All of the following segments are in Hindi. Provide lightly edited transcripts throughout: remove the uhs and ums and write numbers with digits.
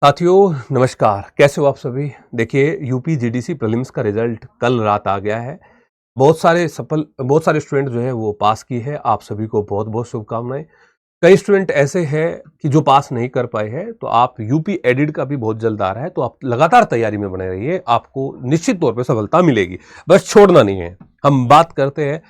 साथियों नमस्कार, कैसे हो आप सभी? देखिए यूपी जीडीसी प्रीलिम्स का रिजल्ट कल रात आ गया है। बहुत सारे स्टूडेंट जो है वो पास किए हैं। आप सभी को बहुत-बहुत शुभकामनाएँ। कई स्टूडेंट ऐसे हैं कि जो पास नहीं कर पाए हैं, तो आप यूपी एडिट का भी बहुत जल्द आ रहा है, तो आप लगातार तैयारी में बने रहिए, आपको निश्चित तौर पे सफलता मिलेगी। बस छोड़ना नहीं है। हम बात करते हैं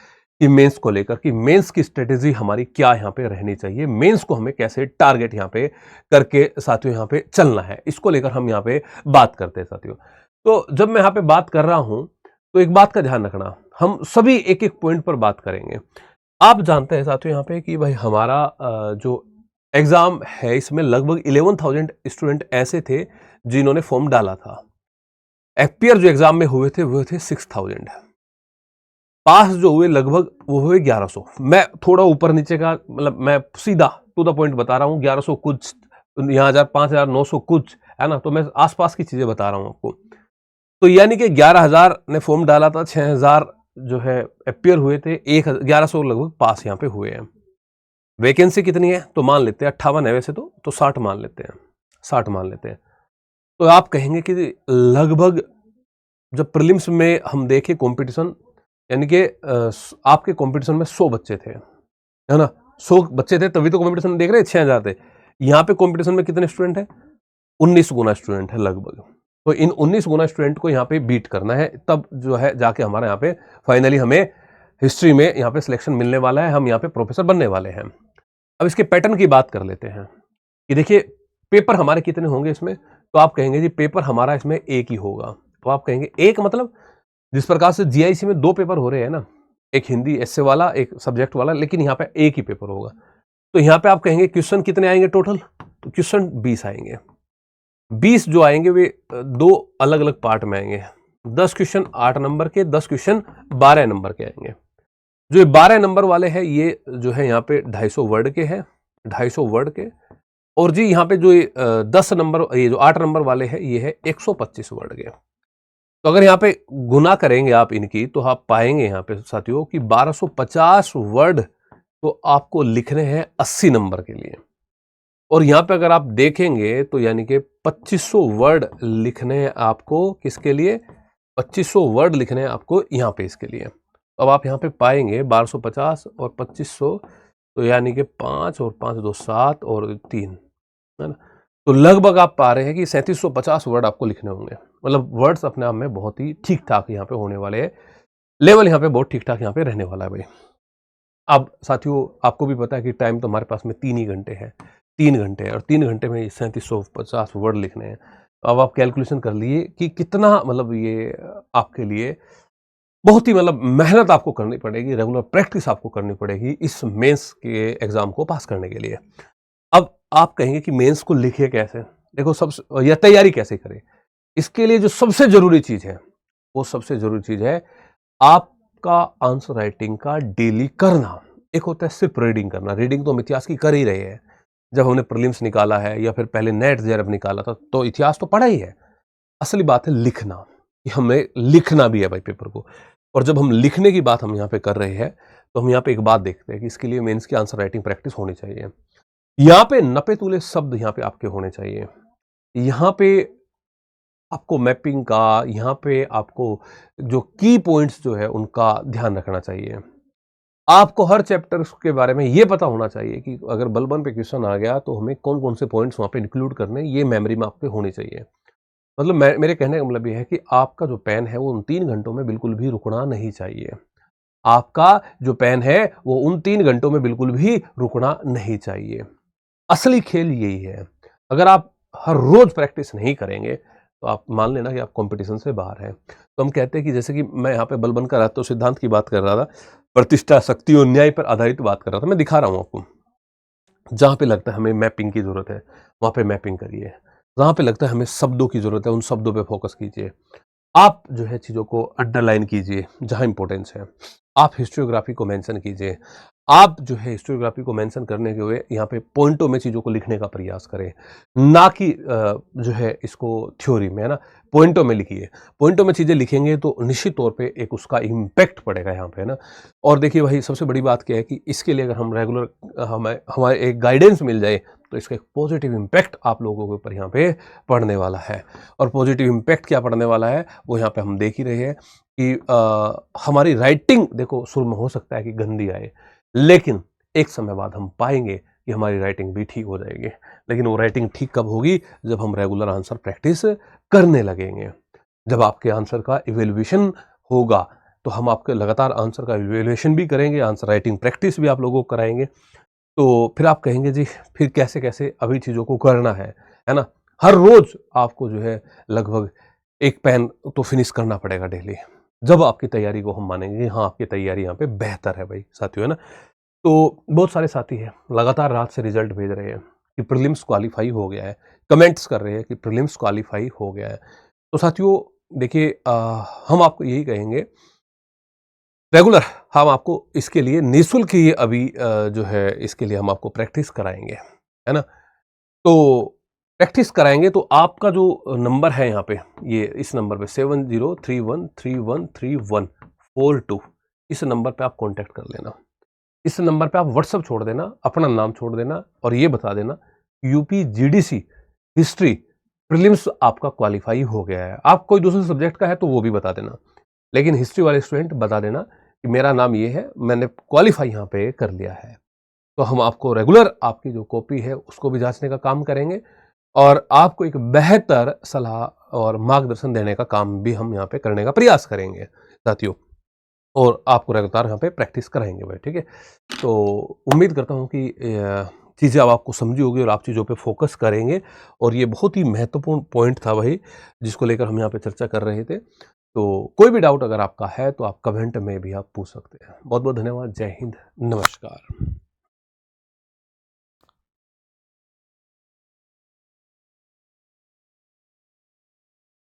कि मेंस को लेकर कि मेंस की स्ट्रेटेजी हमारी क्या यहाँ पे रहनी चाहिए, मेंस को हमें कैसे टारगेट यहाँ पे करके साथियों यहाँ पे चलना है, इसको लेकर हम यहाँ पे बात करते हैं साथियों। तो जब मैं यहाँ पे बात कर रहा हूं तो एक बात का ध्यान रखना, हम सभी एक एक पॉइंट पर बात करेंगे। आप जानते हैं साथियों यहाँ पे कि भाई हमारा जो एग्जाम है इसमें लगभग 11,000 स्टूडेंट ऐसे थे जिन्होंने फॉर्म डाला था। एफपीआर जो एग्जाम में हुए थे वो थे 6,000। पास जो हुए लगभग वो हुए 1100। मैं थोड़ा ऊपर नीचे का मतलब मैं सीधा टू द पॉइंट बता रहा हूँ। 1100 कुछ, यहाँ 1000, 5,900 कुछ, है ना। तो मैं आसपास की चीजें बता रहा हूँ आपको। तो यानी कि 11,000 ने फॉर्म डाला था, 6,000 जो है अपियर हुए थे, 1100 लगभग पास यहाँ पे हुए हैं। वैकेंसी कितनी है तो मान लेते हैं 58 है वैसे तो 60 मान लेते हैं, 60 मान लेते हैं। तो आप कहेंगे कि लगभग जब प्रीलिम्स में हम देखें कंपटीशन, यानी कि आपके कंपटीशन में 100 बच्चे थे, है ना। 100 बच्चे थे तभी तो कंपटीशन में देख रहे हैं 6,000 थे। यहाँ पे कंपटीशन में कितने स्टूडेंट है? 19 गुना स्टूडेंट है लगभग। तो इन 19 गुना स्टूडेंट को यहाँ पे बीट करना है, तब जो है जाके हमारा यहाँ पे फाइनली हमें हिस्ट्री में यहाँ पे सिलेक्शन मिलने वाला है, हम यहाँ पे प्रोफेसर बनने वाले हैं। अब इसके पैटर्न की बात कर लेते हैं कि देखिए पेपर हमारे कितने होंगे इसमें। तो आप कहेंगे जी पेपर हमारा इसमें एक ही होगा। तो आप कहेंगे एक मतलब जिस प्रकार से जीआईसी में 2 पेपर हो रहे हैं ना, एक हिंदी एस्से वाला, एक सब्जेक्ट वाला, लेकिन यहाँ पे एक ही पेपर होगा। तो यहाँ पे आप कहेंगे क्वेश्चन कितने आएंगे टोटल? तो क्वेश्चन 20 आएंगे। 20 जो आएंगे वे 2 अलग अलग पार्ट में आएंगे। 10 क्वेश्चन 8 नंबर के, 10 क्वेश्चन 12 नंबर के आएंगे। जो 12 नंबर वाले हैं ये जो है यहाँ पे 250 वर्ड के हैं, 250 वर्ड के। और जी यहाँ पे जो 10 नंबर, ये जो 8 नंबर वाले हैं ये है 125 वर्ड के। तो अगर यहाँ पे गुना करेंगे आप इनकी तो आप पाएंगे यहाँ पे साथियों कि 1250 वर्ड तो आपको लिखने हैं 80 नंबर के लिए। और यहाँ पे अगर आप देखेंगे तो यानी कि 2500 वर्ड लिखने हैं आपको, किसके लिए? 2500 वर्ड लिखने हैं आपको यहाँ पे इसके लिए। तो अब आप यहाँ पे पाएंगे 1250 और 2500, तो यानी कि 5 और 5 2 7 और 3, है ना। तो लगभग आप पा रहे हैं कि 3750 वर्ड आपको लिखने होंगे। मतलब वर्ड्स अपने आप में बहुत ही ठीक ठाक यहाँ पे होने वाले हैं। लेवल यहाँ पे बहुत ठीक ठाक यहाँ पे रहने वाला है भाई। अब साथियों आपको भी पता है कि टाइम तो हमारे पास में 3 ही घंटे है, 3 घंटे है, और 3 घंटे में 3750 वर्ड लिखने हैं। अब आप कैलकुलेशन कर लिए कि कितना मतलब ये आपके लिए बहुत ही मतलब मेहनत आपको करनी पड़ेगी, रेगुलर प्रैक्टिस आपको करनी पड़ेगी इस मेंस के एग्जाम को पास करने के लिए। अब आप कहेंगे कि मेंस को लिखे कैसे? देखो सबसे, या तैयारी कैसे करें? इसके लिए जो सबसे जरूरी चीज है, वो सबसे जरूरी चीज है आपका आंसर राइटिंग का डेली करना। एक होता है सिर्फ रीडिंग करना, रीडिंग तो हम इतिहास की कर ही रहे हैं। जब हमने प्रीलिम्स निकाला है या फिर पहले नेट जेआरएफ निकाला था तो इतिहास तो पढ़ा ही है। असली बात है लिखना, कि हमें लिखना भी है भाई पेपर को। और जब हम लिखने की बात हम यहाँ पे कर रहे हैं तो हम यहाँ पे एक बात देखते हैं कि इसके लिए मेंस की आंसर राइटिंग प्रैक्टिस होनी चाहिए। यहाँ पे नपे तुले शब्द यहाँ पे आपके होने चाहिए। यहाँ पे आपको मैपिंग का, यहाँ पे आपको जो की पॉइंट्स जो है उनका ध्यान रखना चाहिए। आपको हर चैप्टर के बारे में ये पता होना चाहिए कि अगर बल पे क्वेश्चन आ गया तो हमें कौन कौन से पॉइंट्स वहाँ पे इंक्लूड करने, ये मेमोरी में आपके होनी चाहिए। मतलब मेरे कहने का मतलब ये है कि आपका जो पेन है वो उन 3 घंटों में बिल्कुल भी रुकना नहीं चाहिए। आपका जो पेन है वो उन 3 घंटों में बिल्कुल भी रुकना नहीं चाहिए। असली खेल यही है। अगर आप हर रोज प्रैक्टिस नहीं करेंगे तो आप मान लेना कि आप कंपटीशन से बाहर हैं। तो हम कहते हैं कि जैसे कि मैं यहाँ पे बल बनकर रहता सिद्धांत की बात कर रहा था, प्रतिष्ठा, शक्ति और न्याय पर आधारित बात कर रहा था। मैं दिखा रहा हूँ आपको, जहाँ पे लगता है हमें मैपिंग की जरूरत है वहाँ पे मैपिंग करिए, जहाँ पे लगता है हमें शब्दों की जरूरत है उन शब्दों पे फोकस कीजिए। आप जो है चीज़ों को अंडरलाइन कीजिए जहाँ इंपॉर्टेंस है। आप हिस्टोग्राफी को मेंशन कीजिए। आप जो है हिस्टोग्राफी को मेंशन करने के हुए यहाँ पे पॉइंटों में चीज़ों को लिखने का प्रयास करें, ना कि जो है इसको थ्योरी में, है ना? पॉइंटों में लिखिए। पॉइंटों में चीज़ें लिखेंगे तो निश्चित तौर पे एक उसका इम्पैक्ट पड़ेगा यहाँ पे, है ना? और देखिए भाई सबसे बड़ी बात क्या है कि इसके लिए अगर हम रेगुलर हमारे एक गाइडेंस मिल जाए तो इसका एक पॉजिटिव इम्पैक्ट आप लोगों के ऊपर यहाँ पे पड़ने वाला है। और पॉजिटिव इम्पैक्ट क्या पड़ने वाला है वो यहाँ पे हम देख ही रहे हैं कि हमारी राइटिंग देखो शुरू में हो सकता है कि गंदी आए, लेकिन एक समय बाद हम पाएंगे कि हमारी राइटिंग भी ठीक हो जाएगी। लेकिन वो राइटिंग ठीक कब होगी? जब हम रेगुलर आंसर प्रैक्टिस करने लगेंगे। जब आपके आंसर का इवेल्युएशन होगा तो हम आपके लगातार आंसर का इवेल्युएशन भी करेंगे, आंसर राइटिंग प्रैक्टिस भी आप लोगों को कराएंगे। तो फिर आप कहेंगे जी फिर कैसे कैसे अभी चीज़ों को करना है ना? हर रोज आपको जो है लगभग एक पेन तो फिनिश करना पड़ेगा डेली। जब आपकी तैयारी को हम मानेंगे हाँ आपकी तैयारी यहाँ पे बेहतर है भाई साथियों, है ना? तो बहुत सारे साथी हैं लगातार रात से रिजल्ट भेज रहे हैं कि प्रीलिम्स क्वालिफाई हो गया है, कमेंट्स कर रहे हैं कि प्रीलिम्स क्वालिफाई हो गया है। तो साथियों देखिए हम आपको यही कहेंगे रेगुलर हम आपको इसके लिए निःशुल्क ही अभी जो है इसके लिए हम आपको प्रैक्टिस कराएंगे, है ना? तो प्रैक्टिस कराएंगे तो आपका जो नंबर है यहाँ पे ये इस नंबर पे 7031313142 इस नंबर पे आप कांटेक्ट कर लेना। इस नंबर पे आप व्हाट्सएप छोड़ देना, अपना नाम छोड़ देना और ये बता देना यूपी जीडीसी हिस्ट्री प्रीलिम्स आपका क्वालिफाई हो गया है। आप कोई दूसरे सब्जेक्ट का है तो वो भी बता देना, लेकिन हिस्ट्री वाले स्टूडेंट बता देना कि मेरा नाम ये है, मैंने क्वालिफाई यहाँ पे कर लिया है। तो हम आपको रेगुलर आपकी जो कॉपी है उसको भी जांचने का काम करेंगे और आपको एक बेहतर सलाह और मार्गदर्शन देने का काम भी हम यहाँ पे करने का प्रयास करेंगे साथियों। और आपको लगातार यहाँ पे प्रैक्टिस कराएंगे भाई, ठीक है? तो उम्मीद करता हूँ कि चीज़ें अब आपको समझी होगी और आप चीज़ों पे फोकस करेंगे। और ये बहुत ही महत्वपूर्ण पॉइंट था भाई जिसको लेकर हम यहाँ पे चर्चा कर रहे थे। तो कोई भी डाउट अगर आपका है तो आप कमेंट में भी आप पूछ सकते हैं। बहुत बहुत धन्यवाद। जय हिंद, नमस्कार।